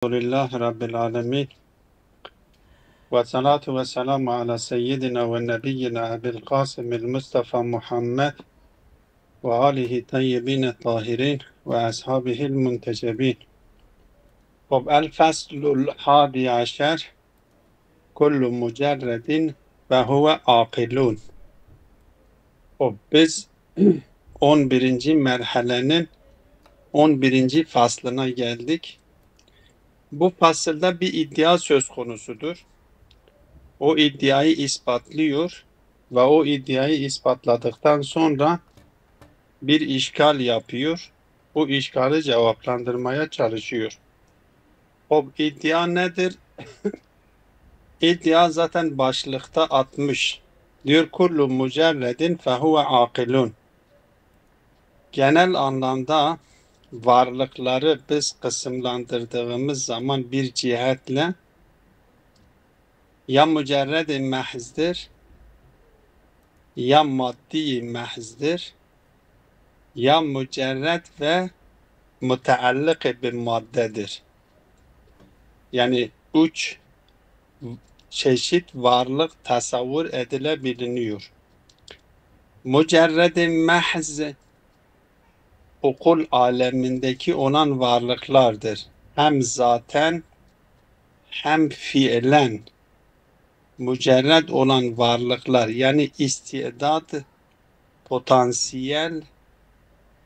Elhamdülillahi Rabbil alemin. Ve salatu ve selamu ala seyyidina ve nebiyyina Ebil Kasımil Mustafa Muhammed ve alihi tayyibine tahirin ve ashabihil muntecebin. El feslul hadi aşer kullu mücerredin ve huve akilun. Biz 11. merhalenin 11. faslına geldik. Bu fasılda bir iddia söz konusudur. O iddiayı ispatlıyor ve o iddiayı ispatladıktan sonra bir işgal yapıyor. Bu işgali cevaplandırmaya çalışıyor. O iddia nedir? İddia zaten başlıkta atmış. Diyor kullu mücerredin fehuve akilun. Genel anlamda varlıkları biz kısımlandırdığımız zaman bir cihetle ya mücerred-i mehzdir, ya maddi mehzdir, ya mücerred ve müteallık bir maddedir. Yani üç çeşit varlık tasavvur edilebiliyor. Mücerred-i mehz okul alemindeki olan varlıklardır. Hem zaten hem fiilen mücerred olan varlıklar, yani istidat, potansiyel,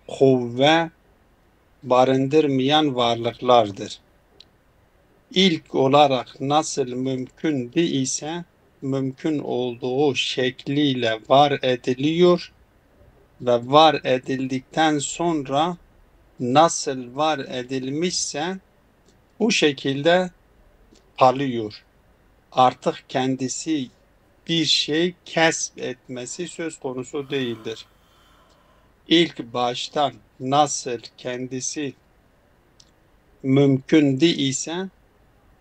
kuvve barındırmayan varlıklardır. İlk olarak nasıl mümkündü ise mümkün olduğu şekliyle var ediliyor ve var edildikten sonra nasıl var edilmişse bu şekilde kalıyor. Artık kendisi bir şey kesb etmesi söz konusu değildir. İlk baştan nasıl kendisi mümkündü ise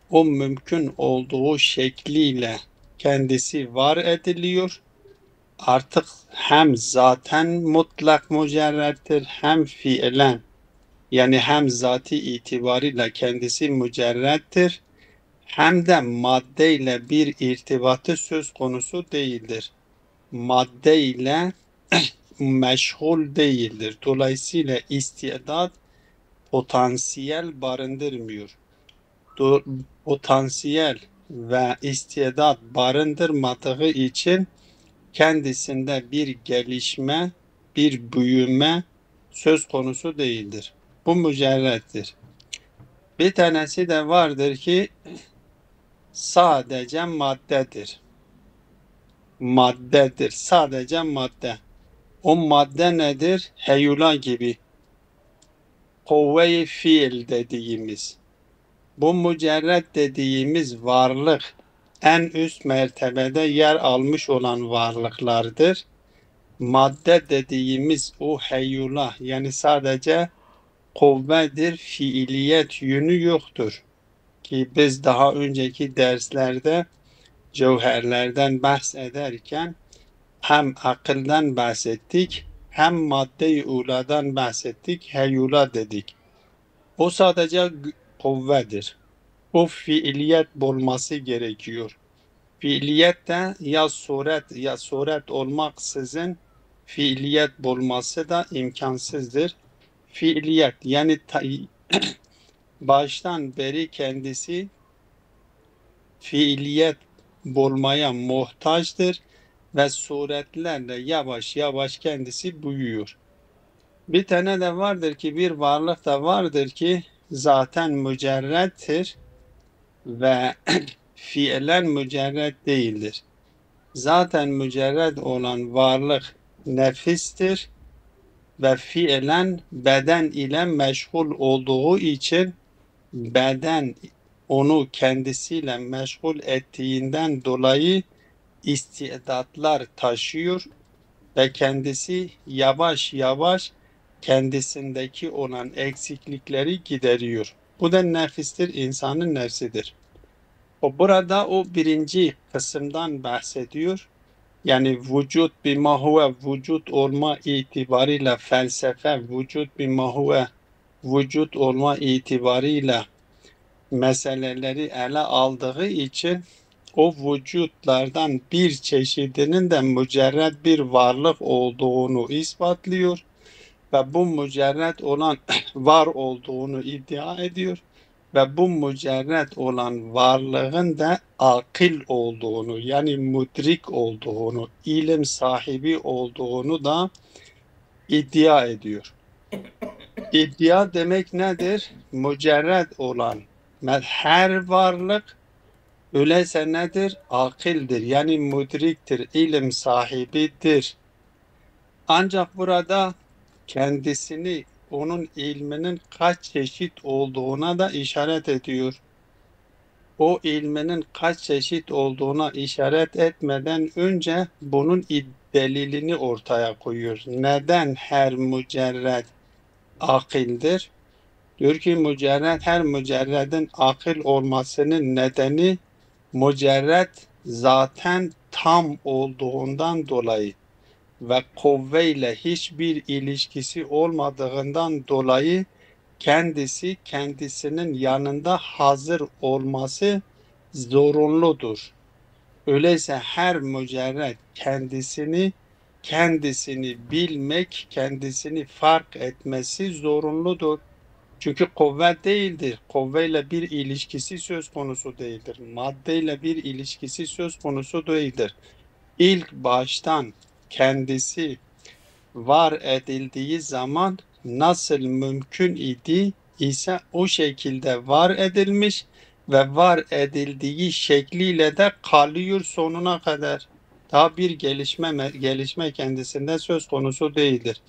o mümkün olduğu şekliyle kendisi var ediliyor. Artık hem zaten mutlak mücerrettir hem fiilen, yani hem zati itibariyle kendisi mücerrettir hem de maddeyle bir irtibatı söz konusu değildir. Maddeyle meşgul değildir. Dolayısıyla istidat potansiyel barındırmıyor. Potansiyel ve istidat barındırmadığı için kendisinde bir gelişme, bir büyüme söz konusu değildir. Bu mücerrettir. Bir tanesi de vardır ki sadece maddedir. Maddedir, sadece madde. O madde nedir? Heyula gibi. Kuvve-i fiil dediğimiz. Bu mücerret dediğimiz varlık en üst mertebede yer almış olan varlıklardır. Madde dediğimiz o heyula, yani sadece kuvvedir, fiiliyet yönü yoktur. Ki biz daha önceki derslerde cevherlerden bahsederken hem akıldan bahsettik, hem madde-i uladan bahsettik, heyula dedik. O sadece kuvvedir. O fiiliyet bulması gerekiyor. Fiiliyet de ya suret olmaksızın fiiliyet bulması da imkansızdır. Fiiliyet, yani baştan beri kendisi fiiliyet bulmaya muhtaçtır ve suretlerle yavaş yavaş kendisi büyüyor. Bir tane de vardır ki, bir varlık da vardır ki zaten mücerrettir ve fiilen mücerred değildir. Zaten mücerred olan varlık nefistir ve fiilen beden ile meşgul olduğu için beden onu kendisiyle meşgul ettiğinden dolayı istidatlar taşıyor ve kendisi yavaş yavaş kendisindeki olan eksiklikleri gideriyor. Bu da nefistir, insanın nefsidir. Burada o birinci kısımdan bahsediyor. Yani vücut bima huve, vücut olma itibariyle felsefe, vücut bima huve, vücut olma itibariyle meseleleri ele aldığı için o vücutlardan bir çeşidinin de mücerred bir varlık olduğunu ispatlıyor ve bu mücerred olan var olduğunu iddia ediyor ve bu mücerred olan varlığın da akıl olduğunu, yani müdrik olduğunu, ilim sahibi olduğunu da iddia ediyor. İddia demek nedir? Mücerred olan her varlık öyleyse nedir? Akıldır, yani müdriktir, ilim sahibidir. Ancak burada kendisini, onun ilminin kaç çeşit olduğuna da işaret ediyor. O ilminin kaç çeşit olduğuna işaret etmeden önce bunun delilini ortaya koyuyor. Neden her mücerred akıldır? Diyor ki her mücerredin akıl olmasının nedeni mücerred zaten tam olduğundan dolayı ve kuvveyle hiçbir ilişkisi olmadığından dolayı kendisinin yanında hazır olması zorunludur. Öyleyse her mücerred kendisini bilmek, kendisini fark etmesi zorunludur. Çünkü kuvvet değildir. Kuvveyle bir ilişkisi söz konusu değildir. Maddeyle bir ilişkisi söz konusu değildir. İlk baştan kendisi var edildiği zaman nasıl mümkün ise o şekilde var edilmiş ve var edildiği şekliyle de kalıyor sonuna kadar. Daha bir gelişme kendisinde söz konusu değildir.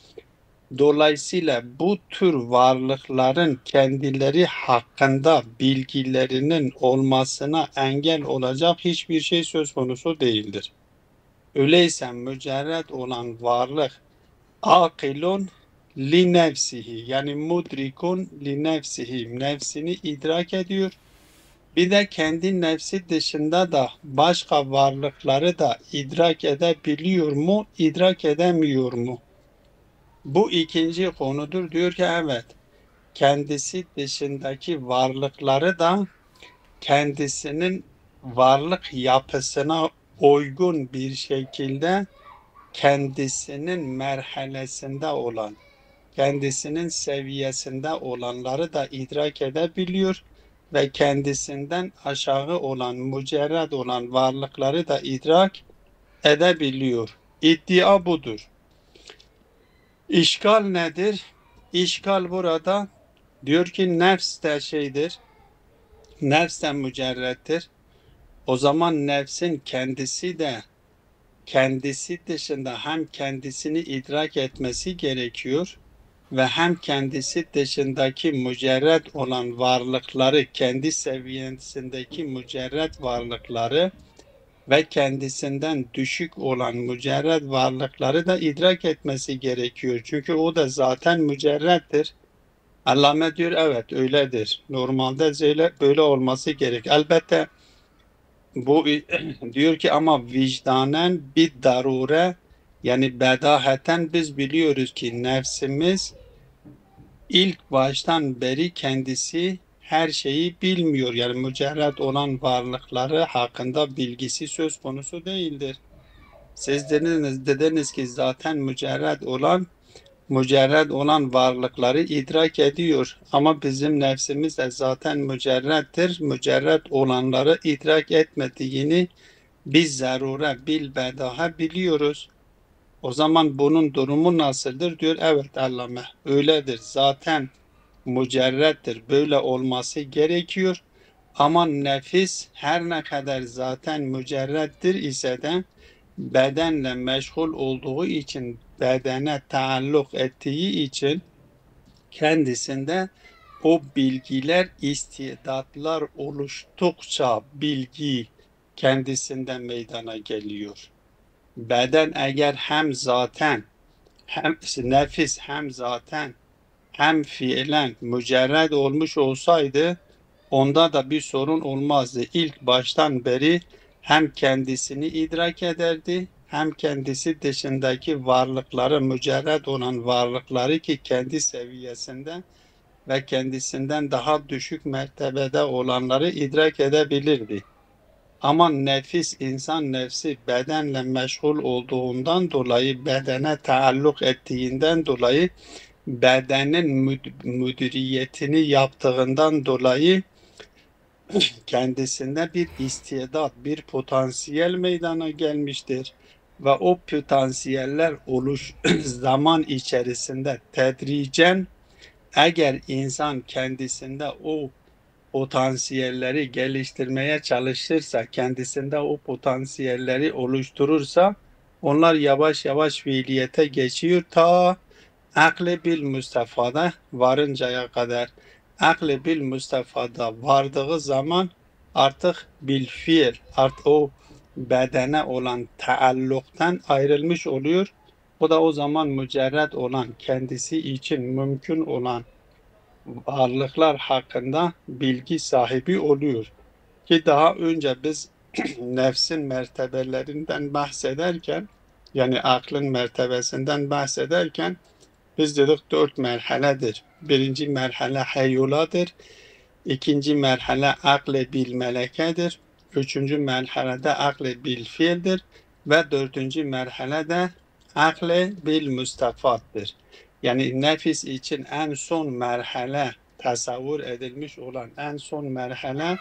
Dolayısıyla bu tür varlıkların kendileri hakkında bilgilerinin olmasına engel olacak hiçbir şey söz konusu değildir. Öyleyse mücerred olan varlık akilun li nefsihi, yani mudrikun li nefsihi, nefsini idrak ediyor. Bir de kendi nefsi dışında da başka varlıkları da idrak edebiliyor mu, idrak edemiyor mu? Bu ikinci konudur. Diyor ki evet, kendisi dışındaki varlıkları da kendisinin varlık yapısına uygun bir şekilde kendisinin merhalesinde olan, kendisinin seviyesinde olanları da idrak edebiliyor ve kendisinden aşağı olan, mücerred olan varlıkları da idrak edebiliyor. İddia budur. İşgal nedir? İşgal burada diyor ki nefs de şeydir, nefs de mücerrettir. O zaman nefsin kendisi dışında hem kendisini idrak etmesi gerekiyor ve hem kendisi dışındaki mücerred olan varlıkları, kendi seviyesindeki mücerred varlıkları ve kendisinden düşük olan mücerred varlıkları da idrak etmesi gerekiyor. Çünkü o da zaten mücerreddir. Allame diyor evet öyledir. Normalde böyle olması gerek. Elbette bu diyor ki ama vicdanen bir darure, yani bedaheten biz biliyoruz ki nefsimiz ilk baştan beri kendisi her şeyi bilmiyor. Yani mücerred olan varlıkları hakkında bilgisi söz konusu değildir. Siz dediniz ki zaten mücerred olan varlıkları idrak ediyor. Ama bizim nefsimiz de zaten mücerreddir. Mücerred olanları idrak etmediğini biz zarure bilbedaha biliyoruz. O zaman bunun durumu nasıldır? Diyor evet Allame öyledir. Zaten mücerreddir. Böyle olması gerekiyor. Ama nefis her ne kadar zaten mücerreddir ise de bedenle meşgul olduğu için, bedene taalluk ettiği için kendisinde o bilgiler, istidatlar oluştukça bilgi kendisinde meydana geliyor. Beden eğer hem zaten, hem nefis hem zaten, hem fiilen mücerred olmuş olsaydı onda da bir sorun olmazdı. İlk baştan beri hem kendisini idrak ederdi, hem kendisi dışındaki varlıkları, mücerred olan varlıkları ki kendi seviyesinde ve kendisinden daha düşük mertebede olanları idrak edebilirdi. Ama nefis, insan nefsi bedenle meşgul olduğundan dolayı, bedene taalluk ettiğinden dolayı, bedenin müdüriyetini yaptığından dolayı kendisinde bir istidat, bir potansiyel meydana gelmiştir. Ve o potansiyeller zaman içerisinde tedricen, eğer insan kendisinde o potansiyelleri geliştirmeye çalışırsa, kendisinde o potansiyelleri oluşturursa, onlar yavaş yavaş fiiliyete geçiyor ta akli bil müstefada varıncaya kadar. Akli bil müstefada vardığı zaman artık bil fiil, artık o bedene olan taalluktan ayrılmış oluyor. O da o zaman mücerred olan, kendisi için mümkün olan varlıklar hakkında bilgi sahibi oluyor. Ki daha önce biz nefsin mertebelerinden bahsederken, yani aklın mertebesinden bahsederken, biz dedik 4 merhaledir. Birinci merhale heyuladır. İkinci merhale akle bil melekedir. Üçüncü merhalede akle bil fiildir. Ve dördüncü merhalede akle bil müstefattır. Yani nefis için en son merhale, tasavvur edilmiş olan en son merhale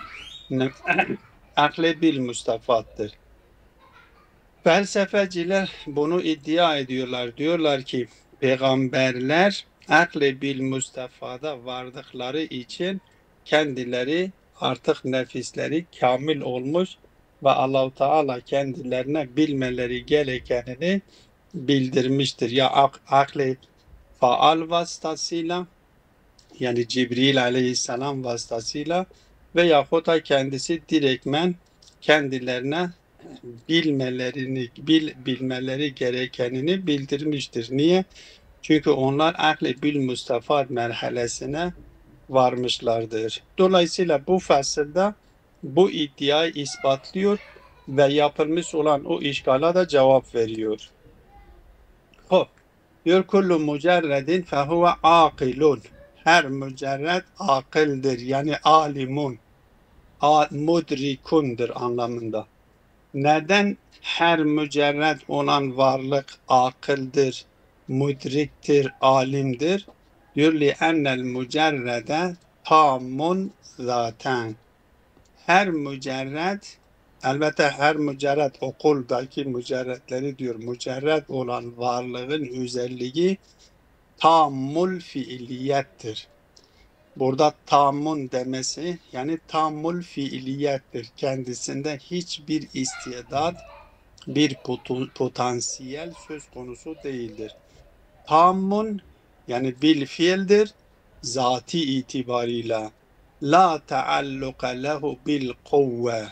akle bil müstefattır. Felsefeciler bunu iddia ediyorlar. Diyorlar ki peygamberler akle bil müstefada vardıkları için kendileri artık nefisleri kamil olmuş ve Allah-u Teala kendilerine bilmeleri gerekenini bildirmiştir. Ya akle faal vasıtasıyla, yani Cibril aleyhisselam vasıtasıyla, veyahut da kendisi direktmen kendilerine bilmeleri gerekenini bildirmiştir. Niye? Çünkü onlar akli bil müstefad merhalesine varmışlardır. Dolayısıyla bu fasılda bu iddiayı ispatlıyor ve yapılmış olan o işgala da cevap veriyor. Hop. Diyor kullu mücerredin fehuve akilun. Her mücerred akıldır. Yani alimun. Mudrikundur anlamında. Neden her mücerred olan varlık akıldır, müdriktir, alimdir? Diyor li ennel mücerrede tamun zaten. Her mücerred, elbette her mücerred, okuldaki mücerredleri diyor, mücerred olan varlığın özelliği tammul fiiliyettir. Burada tamun demesi yani tammul fiiliyettir. Kendisinde hiçbir istidat, bir potansiyel söz konusu değildir. Tammun yani bil fiildir, zati itibarıyla. La taalluka lehu bil kuvve.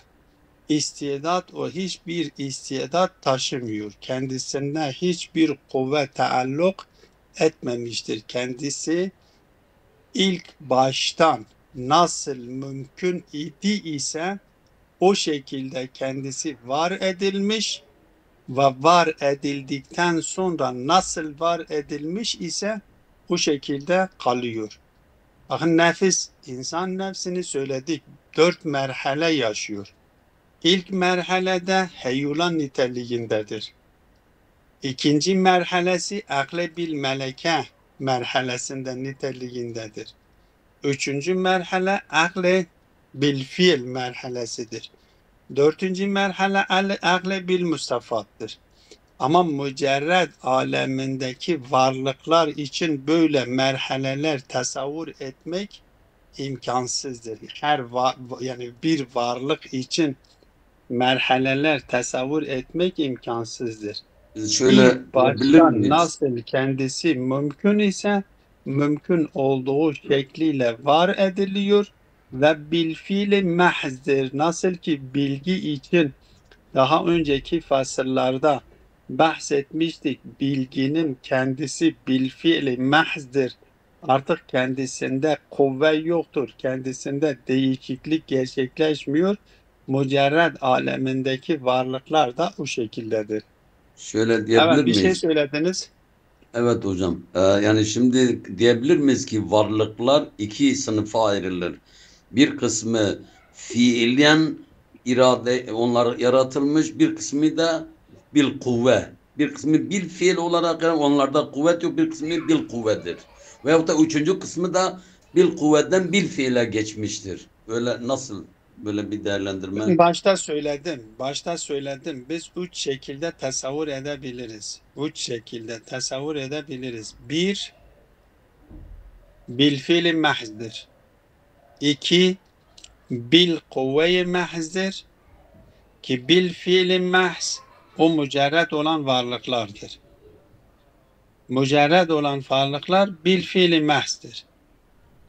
İstidat, o hiçbir istidat taşımıyor. Kendisine hiçbir kuvve taalluk etmemiştir. Kendisi ilk baştan nasıl mümkün idi ise o şekilde kendisi var edilmiş ve var edildikten sonra nasıl var edilmiş ise o şekilde kalıyor. Bakın nefis, insan nefsini söyledik. 4 merhale yaşıyor. İlk merhalede heyulan niteliğindedir. İkinci merhalesi akle bil meleke merhalesinde niteliğindedir. Üçüncü merhale akle bil fiil merhalesidir. Dördüncü merhale akle bil mustafattır. Ama mücerred alemindeki varlıklar için böyle merhaleler tasavvur etmek imkansızdır. Yani bir varlık için merhaleler tasavvur etmek imkansızdır. Şöyle İlk yapabilir başta miyiz? nasıl kendisi mümkün ise mümkün olduğu şekliyle var ediliyor ve bilfiili mahzdir. Nasıl ki bilgi için daha önceki fasıllarda bahsetmiştik. Bilginin kendisi bilfiili mahzdir. Artık kendisinde kuvve yoktur. Kendisinde değişiklik gerçekleşmiyor. Mücerred alemindeki varlıklar da o şekildedir. Şöyle diyebilir Evet, bir şey miyiz? söylediniz. Evet hocam. Yani şimdi diyebilir miyiz ki varlıklar iki sınıfa ayrılır. Bir kısmı fiilen irade onlar yaratılmış, bir kısmı da bil kuvve. Bir kısmı bil fiil olarak yani onlarda kuvvet yok, bir kısmı bil kuvvedir. Veyahut da üçüncü kısmı da bil kuvvetten bil fiile geçmiştir. Böyle nasıl böyle bir değerlendirme? Başta söyledim. Biz üç şekilde tasavvur edebiliriz. Üç şekilde tasavvur edebiliriz. Bir, bil fiili mahzdir. İki, bil kuvve-i mahzdir. Ki bil fiili mahz o mücerred olan varlıklardır. Mücerred olan varlıklar bil fiili mahzdir.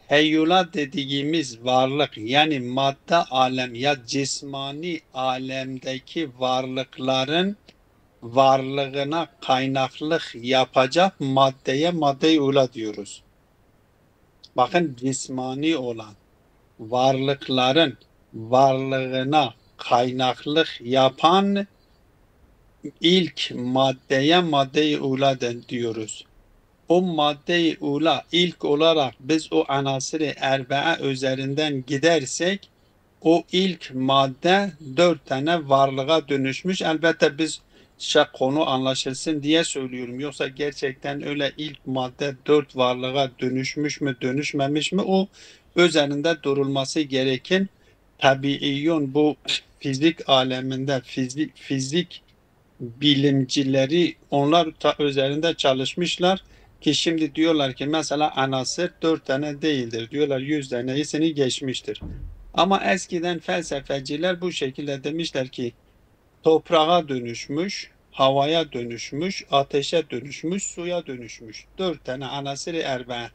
Heyyulat dediğimiz varlık yani madde alem ya cismani alemdeki varlıkların varlığına kaynaklık yapacak maddeye madde-i ula diyoruz. Bakın cismani olan varlıkların varlığına kaynaklık yapan ilk maddeye madde-i ula diyoruz. O madde-i ula ilk olarak biz o anasır-ı erbaa üzerinden gidersek o ilk madde dört tane varlığa dönüşmüş. Elbette biz konu anlaşılsın diye söylüyorum. Yoksa gerçekten öyle ilk madde dört varlığa dönüşmüş mü dönüşmemiş mi o üzerinde durulması gereken tabiiyyun bu fizik aleminde fizik bilimcileri onlar üzerinde çalışmışlar ki şimdi diyorlar ki mesela anasır dört tane değildir. Diyorlar 100 tanesini geçmiştir. Ama eskiden felsefeciler bu şekilde demişler ki toprağa dönüşmüş, havaya dönüşmüş, ateşe dönüşmüş, suya dönüşmüş. Dört tane anasır-ı erbe.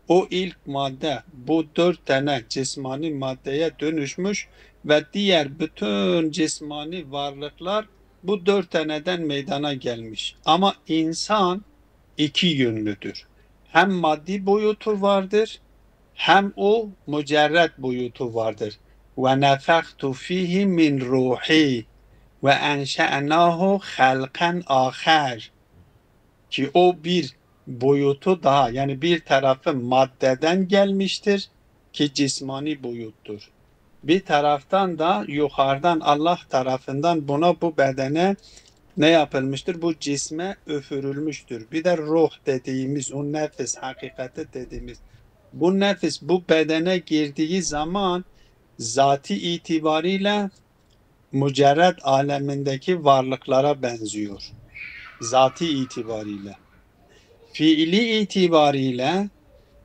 O ilk madde bu dört tane cismani maddeye dönüşmüş ve diğer bütün cismani varlıklar bu dört taneden meydana gelmiş. Ama insan iki yönlüdür. Hem maddi boyutu vardır hem o mücerred boyutu vardır. Ve nefektu fihi min ruhi ve enşe'nahu halkan ahar ki o bir boyutu daha yani bir tarafı maddeden gelmiştir ki cismani boyuttur. Bir taraftan da yukarıdan Allah tarafından buna bu bedene ne yapılmıştır? Bu cisme üfürülmüştür. Bir de ruh dediğimiz o nefis hakikati dediğimiz bu nefis bu bedene girdiği zaman zati itibariyle mücerred alemindeki varlıklara benziyor. Zati itibariyle. Fiili itibariyle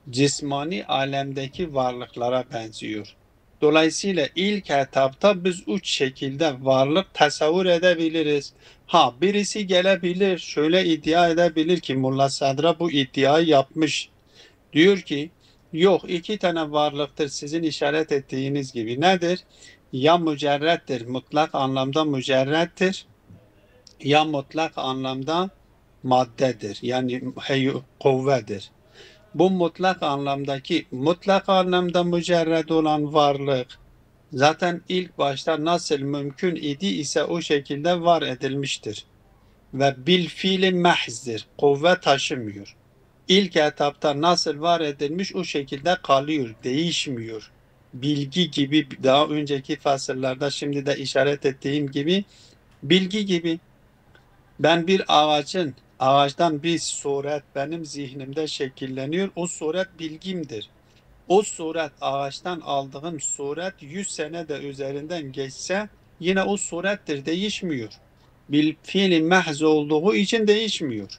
cismani alemdeki varlıklara benziyor. Dolayısıyla ilk etapta biz üç şekilde varlık tasavvur edebiliriz. Ha birisi gelebilir, şöyle iddia edebilir ki Mulla Sadra bu iddiayı yapmış. Diyor ki yok iki tane varlıktır sizin işaret ettiğiniz gibi. Nedir? Ya mücerrettir, mutlak anlamda mücerrettir ya mutlak anlamda maddedir. Yani kuvvedir. Bu mutlak anlamda mücerred olan varlık zaten ilk başta nasıl mümkün idi ise o şekilde var edilmiştir. Ve bil fiili mehzdir. Kuvve taşımıyor. İlk etapta nasıl var edilmiş o şekilde kalıyor, değişmiyor. Bilgi gibi daha önceki fasıllarda şimdi de işaret ettiğim gibi bilgi gibi. Ben bir ağaçtan bir suret benim zihnimde şekilleniyor. O suret bilgimdir. O suret ağaçtan aldığım suret 100 sene de üzerinden geçse yine o surettir, değişmiyor. Bil fiili mehz olduğu için değişmiyor.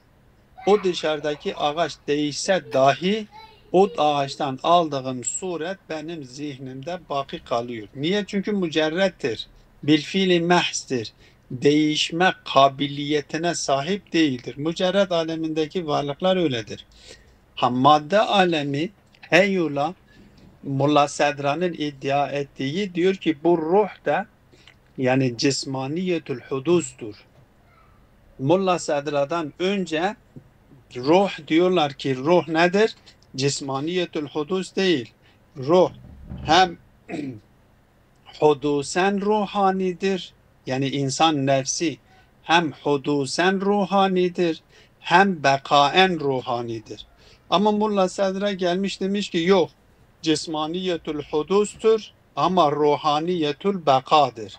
O dışarıdaki ağaç değişse dahi o ağaçtan aldığım suret benim zihnimde baki kalıyor. Niye? Çünkü mücerrettir. Bil fiili mehzdir. Değişme kabiliyetine sahip değildir. Mücerred alemindeki varlıklar öyledir. Ha madde alemi heyula Mulla Sedra'nın iddia ettiği diyor ki bu ruh da yani cismaniyetül hudustur. Mulla Sedra'dan önce ruh diyorlar ki ruh nedir? Cismaniyetül hudus değil. Ruh hem hudusen ruhanidir. Yani insan nefsi hem hudusen ruhanidir hem bekaen ruhanidir. Ama Mulla Sadra gelmiş demiş ki yok, cismaniyetül hudustur ama ruhaniyetül bekadır.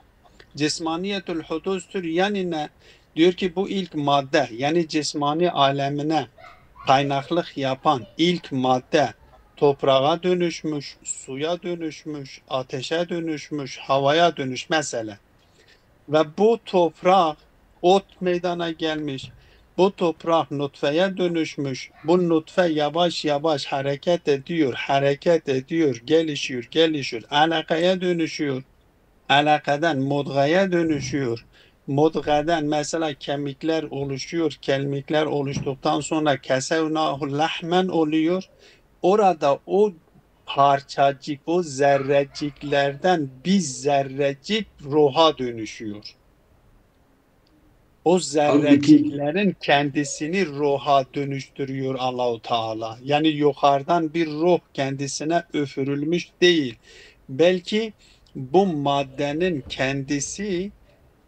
Cismaniyetül hudustur yani ne? Diyor ki bu ilk madde, yani cismani alemine kaynaklık yapan ilk madde toprağa dönüşmüş, suya dönüşmüş, ateşe dönüşmüş, havaya dönüş mesela. Ve bu toprak ot meydana gelmiş. Bu toprak nutfeye dönüşmüş. Bu nutfe yavaş yavaş hareket ediyor, hareket ediyor, gelişiyor, gelişiyor. Alakaya dönüşüyor. Alakadan mudgaya dönüşüyor. Mudgadan mesela kemikler oluşuyor. Kemikler oluştuktan sonra kesevnahu lahmen oluyor. Orada o parçacık, o zerreciklerden bir zerrecik ruha dönüşüyor. O Halbuki zerreciklerin kendisini ruha dönüştürüyor Allahu Teala. Yani yukarıdan bir ruh kendisine üfürülmüş değil. Belki bu maddenin kendisi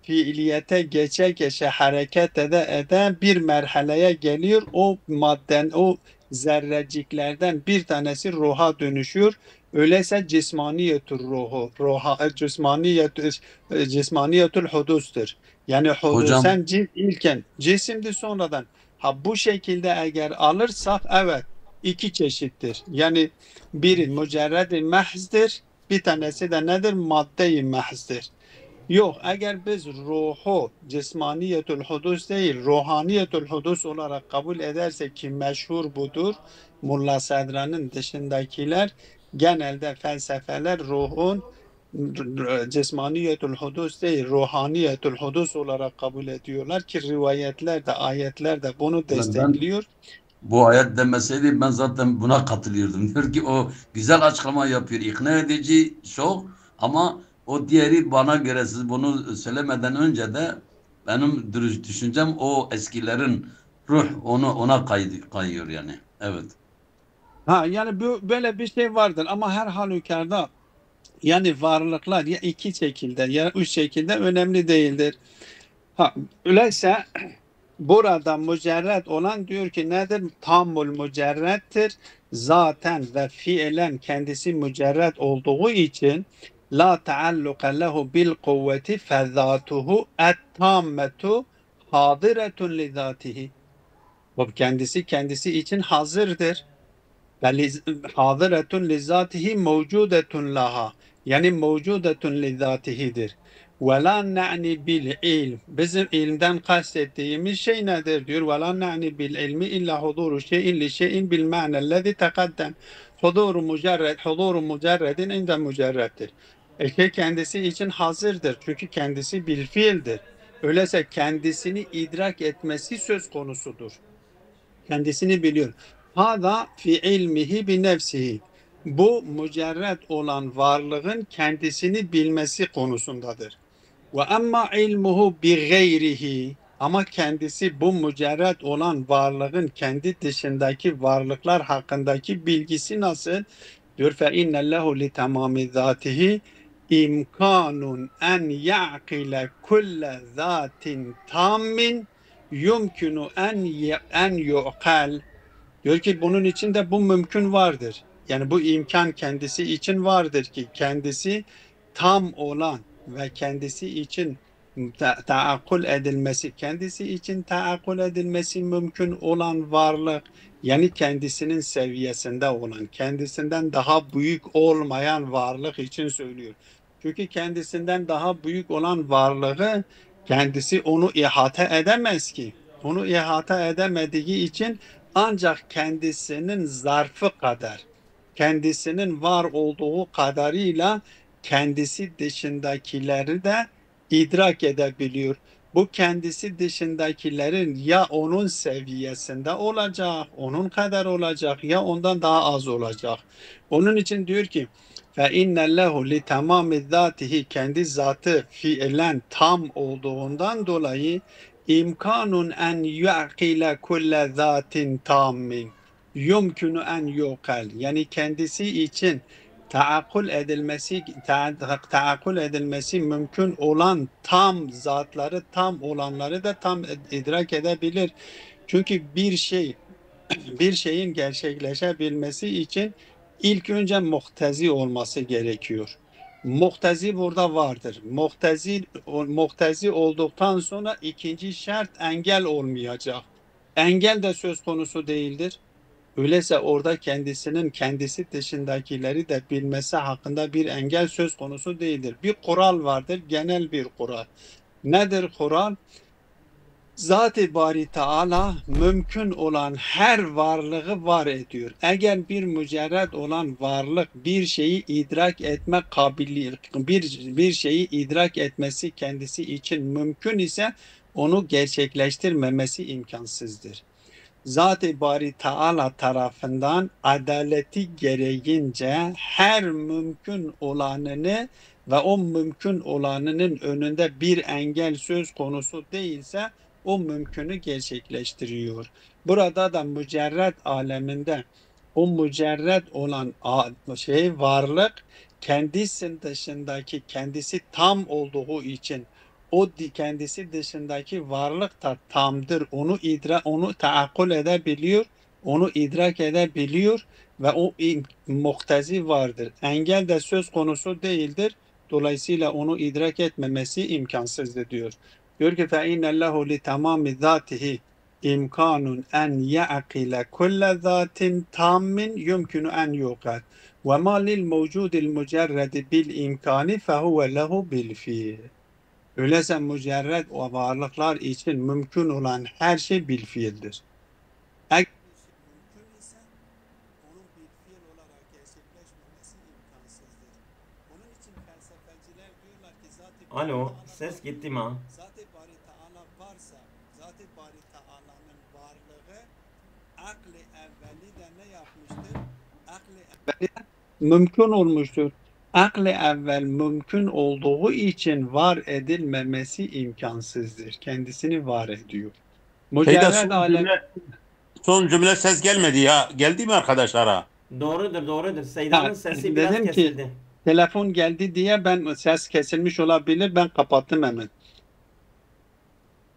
fiiliyete geçe geçe hareket ede bir merhaleye geliyor. O madden, o zerreciklerden bir tanesi ruha dönüşüyor. Öyleyse cismaniyetül ruhu, cismaniyetül hudustur. Yani hocam hudusen ilken cisimdi sonradan. Ha bu şekilde eğer alırsak evet iki çeşittir. Yani biri mücerred-i mahzdir, bir tanesi de nedir? Madde-i mahzdir. Yok, eğer biz ruhu cismaniyetül hudus değil, ruhaniyetül hudus olarak kabul edersek ki meşhur budur, Mulla Sadra'nın dışındakiler genelde felsefeler ruhun cismaniyetül hudus değil, ruhaniyetül hudus olarak kabul ediyorlar ki rivayetler de ayetler de bunu ben destekliyor. bu ayet demeseydi ben zaten buna katılıyordum. Diyor ki o güzel açıklama yapıyor. İkna edici çok ama o diğeri bana göre siz bunu söylemeden önce de benim düşüncem o eskilerin ruh ona kayıyor yani. Evet. Ha yani böyle bir şey vardır ama her halükarda yani varlıklar ya iki şekilde ya üç şekilde önemli değildir. Ha, öyleyse burada mücerred olan diyor ki nedir? Tammul mücerrettir. Zaten ve fiilen kendisi mücerred olduğu için la taalluka lehu bil kuvveti fezatuhu et tammetu hadiretun li zatihi. Bu kendisi için hazırdır. Hadiretun li zatihi mevcudetun laha. Yani mevcudetun li zatihidir. Ve la na'ni bil ilm. Bizim ilmden kastettiğimiz şey nedir diyor. Ve la na'ni bil ilmi illa huduru şeyin li şeyin bil ma'nellezi tekaddem. Huduru mücerredin inde mücerreddir. Şey kendisi için hazırdır. Çünkü kendisi bil fiildir. Öyleyse kendisini idrak etmesi söz konusudur. Kendisini biliyor. Hada fi ilmihi bi nefsihi. Bu mücerred olan varlığın kendisini bilmesi konusundadır. Ve emma ilmuhu bi gayrihi. Ama kendisi bu mücerred olan varlığın kendi dışındaki varlıklar hakkındaki bilgisi nasıl? Diyor fe innellehu li tamami zatihi imkanun en ya'kile kulle zatin tammin yumkinu en yu'kal. Diyor ki bunun için de bu mümkün vardır. Yani bu imkan kendisi için vardır ki kendisi tam olan ve kendisi için taakkul edilmesi, kendisi için taakkul edilmesi mümkün olan varlık, yani kendisinin seviyesinde olan, kendisinden daha büyük olmayan varlık için söylüyor. Çünkü kendisinden daha büyük olan varlığı kendisi onu ihate edemez ki. Onu ihate edemediği için ancak kendisinin zarfı kadar, kendisinin var olduğu kadarıyla kendisi dışındakileri de idrak edebiliyor. Bu kendisi dışındakilerin ya onun seviyesinde olacak, onun kadar olacak ya ondan daha az olacak. Onun için diyor ki فَاِنَّ لَهُ لِتَمَامِ ذَاتِهِ kendi zatı fiilen tam olduğundan dolayı imkanun en yu'kile kulle zatin tammin yumkinu en yukal, yani kendisi için taakkul edilmesi mümkün olan tam zatları, tam olanları da tam idrak edebilir. Çünkü bir şeyin gerçekleşebilmesi için ilk önce muhtezi olması gerekiyor. Muhtezi burada vardır. Muhtezi olduktan sonra ikinci şart engel olmayacak. Engel de söz konusu değildir. Öyleyse orada kendisi dışındakileri de bilmesi hakkında bir engel söz konusu değildir. Bir kural vardır, genel bir kural. Nedir kural? Zat-ı Bari Teala mümkün olan her varlığı var ediyor. Eğer bir mücerred olan varlık bir şeyi idrak etme kabiliyeti, bir şeyi idrak etmesi kendisi için mümkün ise onu gerçekleştirmemesi imkansızdır. Zat-ı Bari Teala tarafından adaleti gereğince her mümkün olanını ve o mümkün olanının önünde bir engel söz konusu değilse o mümkünü gerçekleştiriyor. Burada da mücerred aleminde o mücerred olan varlık kendisi dışındaki kendisi tam olduğu için o kendisi dışındaki varlık da tamdır. Onu taakkul edebiliyor, onu idrak edebiliyor ve o muhtezi vardır. Engel de söz konusu değildir. Dolayısıyla onu idrak etmemesi imkansızdır diyor. Diyor ki فَاِنَّ اللّٰهُ لِتَمَامِ ذَاتِهِ imkanun en ya'kile kulle zatin tammin yumkinu en yuqad ve ma lil mevcudil mücerredi bil imkani fehuve lehu bil fiil. Öyleyse mücerred o varlıklar için mümkün olan her şey bil fiildir. Eğer bir şey mümkün ise onun bil fiil olarak gerçekleşmemesi imkansızdır. Onun için felsefeciler diyorlar ki Alo, ses gitti mi? Zat-ı Bari Teala varsa, Zat-ı Bari Teala'nın varlığı akli evveli de ne yapmıştır? Akli evveli mümkün olmuştur. Akli evvel mümkün olduğu için var edilmemesi imkansızdır. Kendisini var ediyor. Şeyde Mücerred son cümle ses gelmedi ya. Geldi mi arkadaşlara? Doğrudur. Seyda'nın sesi biraz dedim ki kesildi. telefon geldi diye ben ses kesilmiş olabilir. Ben kapattım hemen.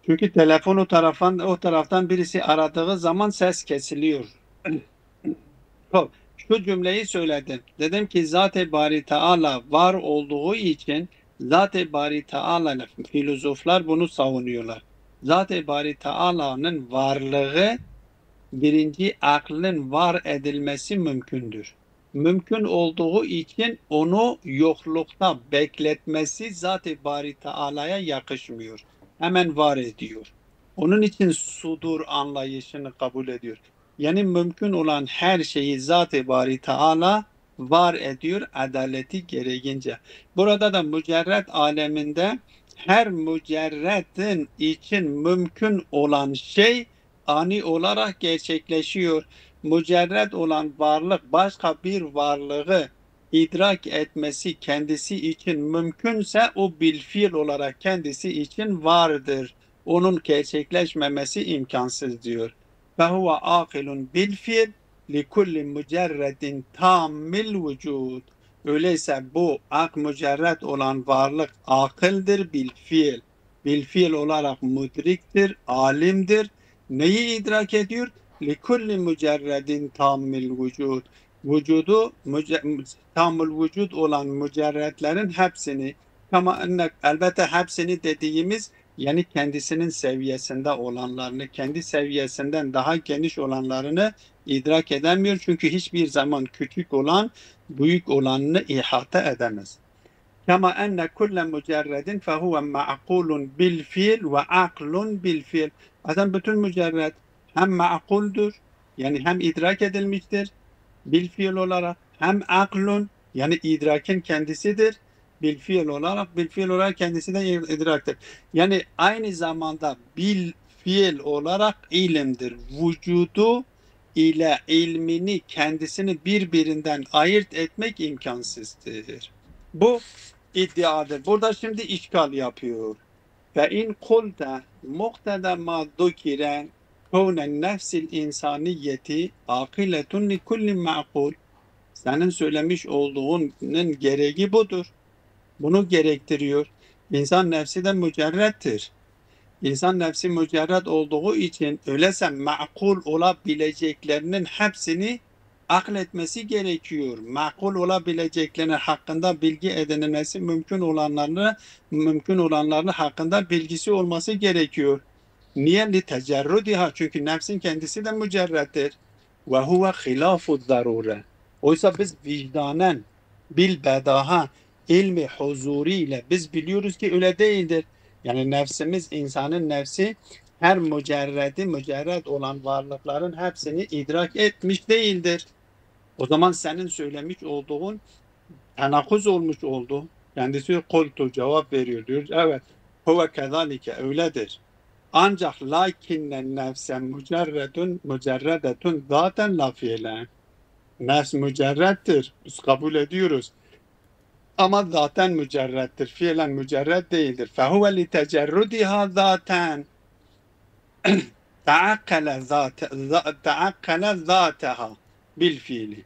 Çünkü telefon o taraftan birisi aradığı zaman ses kesiliyor. Şu cümleyi söyledim. Dedim ki Zat-ı Bari Teala var olduğu için Zat-ı Bari Teala'nın filozoflar bunu savunuyorlar. Zat-ı Bari Teala'nın varlığı birinci aklın var edilmesi mümkündür. Mümkün olduğu için onu yoklukta bekletmesi Zat-ı Bari Teala'ya yakışmıyor. Hemen var ediyor. Onun için sudur anlayışını kabul ediyor. Yani mümkün olan her şeyi Zat-ı Bari Teala var ediyor adaleti gereğince. Burada da mücerred aleminde her mücerredin için mümkün olan şey ani olarak gerçekleşiyor. Mücerred olan varlık başka bir varlığı idrak etmesi kendisi için mümkünse o bilfiil olarak kendisi için vardır. Onun gerçekleşmemesi imkansız diyor. فَهُوَ عَاقِلٌ بِالْفِيلِ لِكُلِّ مُجَرَّدٍ تَامِّ الْوُجُودِ. Öyleyse bu mücerred olan varlık akıldır bilfiil. Bilfiil olarak müdriktir, alimdir. Neyi idrak ediyor? لِكُلِّ مُجَرَّدٍ تَامِّ الْوُجُودِ. Vücudu, tamül vücud olan mücerredlerin hepsini, ama elbette hepsini dediğimiz yani kendisinin seviyesinde olanlarını, kendi seviyesinden daha geniş olanlarını idrak edemiyor. Çünkü hiçbir zaman küçük olan, büyük olanını ihata edemez. Kama enne kulle mücerredin fehuve ma'kulun bil fiil ve aklun bil fiil. Zaten bütün mücerred hem ma'kuldur, yani hem idrak edilmiştir, bil fiil olarak, hem aklun yani idrakin kendisidir, bil fiil olarak kendisi de idraktır. Yani aynı zamanda bil fiil olarak ilimdir. Vücudu ile ilmini kendisini birbirinden ayırt etmek imkansızdır. Bu iddiadır. Burada şimdi işgal yapıyor. Fe in kulta muqtada ma dukire kavnen nefsil insaniyeti akiletun li kulli ma'kul. Senin söylemiş olduğunun gereği budur. Bunu gerektiriyor. İnsan nefsi de mücerrettir. İnsan nefsi mücerred olduğu için öyleyse makul olabileceklerinin hepsini akletmesi gerekiyor. Makul olabileceklerinin hakkında bilgi edinilmesi mümkün olanlarını hakkında bilgisi olması gerekiyor. Niye? Litecerrudiha, çünkü nefsin kendisi de mücerrettir. Ve huve hilafu zarure. Oysa biz vicdanen bil bedaha ilmi huzuri ile biz biliyoruz ki öyle değildir. Yani nefsimiz, insanın nefsi her mücerred olan varlıkların hepsini idrak etmiş değildir. O zaman senin söylemiş olduğun tenakuz olmuş oldu. Kendisi kultu cevap veriyor diyor. Evet. Huve kezalike öyledir. Ancak lakinnen nefsen mücerredetun zaten la fiilen. Nefs mücerrettir. Biz kabul ediyoruz. Ama zaten mücerrettir. Fiilen mücerred değildir. Fehuve li tecerrudiha zaten. Taakkale zateha bil fiili.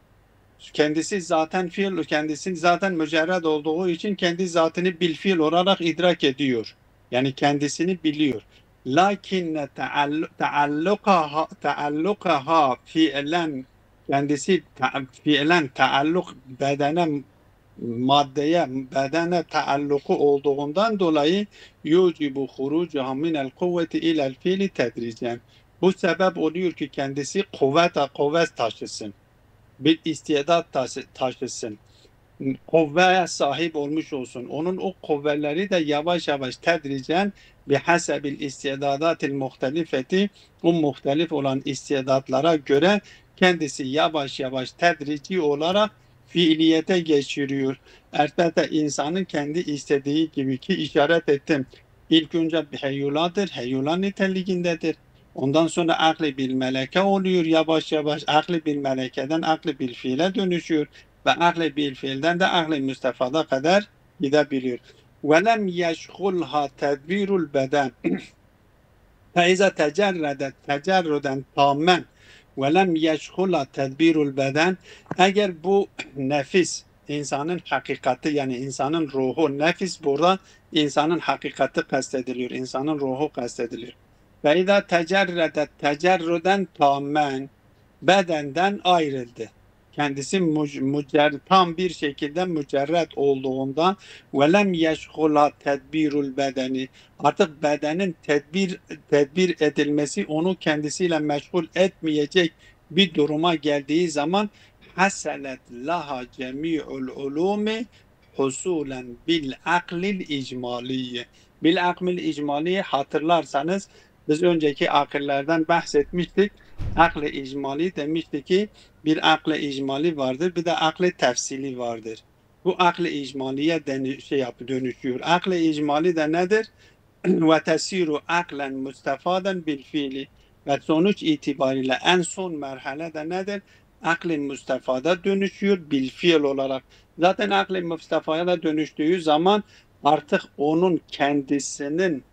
Kendisi zaten fiil, kendisi zaten mücerred olduğu için kendi zatını bil fiil olarak idrak ediyor. Yani kendisini biliyor. Lakinne taallukaha fiilen, kendisi fiilen taalluk bedene, maddeye, bedene taalluku olduğundan dolayı yucibu hurucaha minel kuvveti ilel fiili tedricen. Bu sebep oluyor ki kendisi kuvvet taşısın. Bir istidat taşısın. Kuvveye sahip olmuş olsun. Onun o kuvvetleri de yavaş yavaş tedricen bihasebil istidadatil muhtelifeti, o muhtelif olan istidatlara göre kendisi yavaş yavaş tedrici olarak fiiliyete geçiriyor. Elbette insanın kendi istediği gibi, ki işaret ettim. İlk önce bir heyuladır, heyula niteliğindedir. Ondan sonra akli bil meleke oluyor yavaş yavaş. Akli bil melekeden akli bil fiile dönüşüyor. Ve akli bil fiilden de akli müstefada kadar gidebiliyor. وَلَمْ يَشْغُلْهَا تَدْبِيرُ الْبَدَنِ فَاِذَا تَجَرَّدَتْ تَجَرُّدًا تَامًا وَلَمْ يَشْغُلْهَا تَدْبِيرُ الْبَدَنِ. Eğer bu nefis, insanın hakikati, yani insanın ruhu, nefis burada insanın hakikati kastediliyor, insanın ruhu kastediliyor. Ve izâ tecerredet tecerruden tâmen, bedenden ayrıldı. Kendisi tam bir şekilde mücerred olduğundan ve lem yeşgula tedbirul bedeni, artık bedenin tedbir edilmesi onu kendisiyle meşgul etmeyecek bir duruma geldiği zaman haselet laha cemi'ul ulumi husulen bil aklil icmaliye. Bil aklil icmaliye, hatırlarsanız biz önceki akıllerden bahsetmiştik. Aklı icmali demişti ki bir aklı icmali vardır, bir de aklı tefsili vardır. Bu aklı icmaliye dönüşüyor. Aklı icmali de nedir? Ve tesiru aklen mustefaden bil fiili. Ve sonuç itibariyle en son merhale de nedir? Aklı mustefada dönüşüyor bil fiil olarak. Zaten aklı mustefaya da dönüştüğü zaman artık onun kendisinin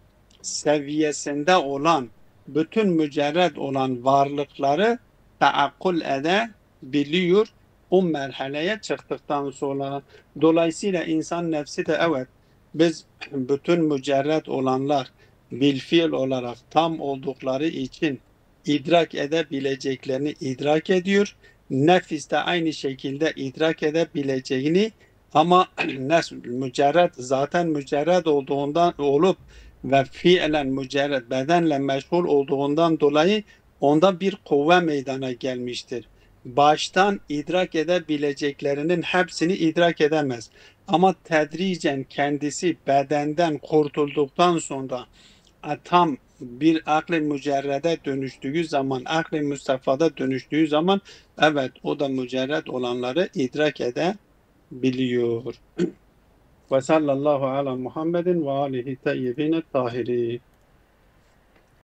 seviyesinde olan bütün mücerred olan varlıkları taakkul edebiliyor o merhaleye çıktıktan sonra. Dolayısıyla insan nefsi de evet, biz bütün mücerred olanlar bilfiil olarak tam oldukları için idrak edebileceklerini idrak ediyor. Nefis de aynı şekilde idrak edebileceğini, ama mücerred, zaten mücerred olduğundan olup ve fiilen mücerred, bedenle meşgul olduğundan dolayı onda bir kuvve meydana gelmiştir. Baştan idrak edebileceklerinin hepsini idrak edemez. Ama tedricen kendisi bedenden kurtulduktan sonra tam bir akl-i mücerrede dönüştüğü zaman, akl-i müstefada dönüştüğü zaman evet, o da mücerred olanları idrak edebiliyor. Ve sallallahu ala Muhammedin ve alihi teyyibine tahiri.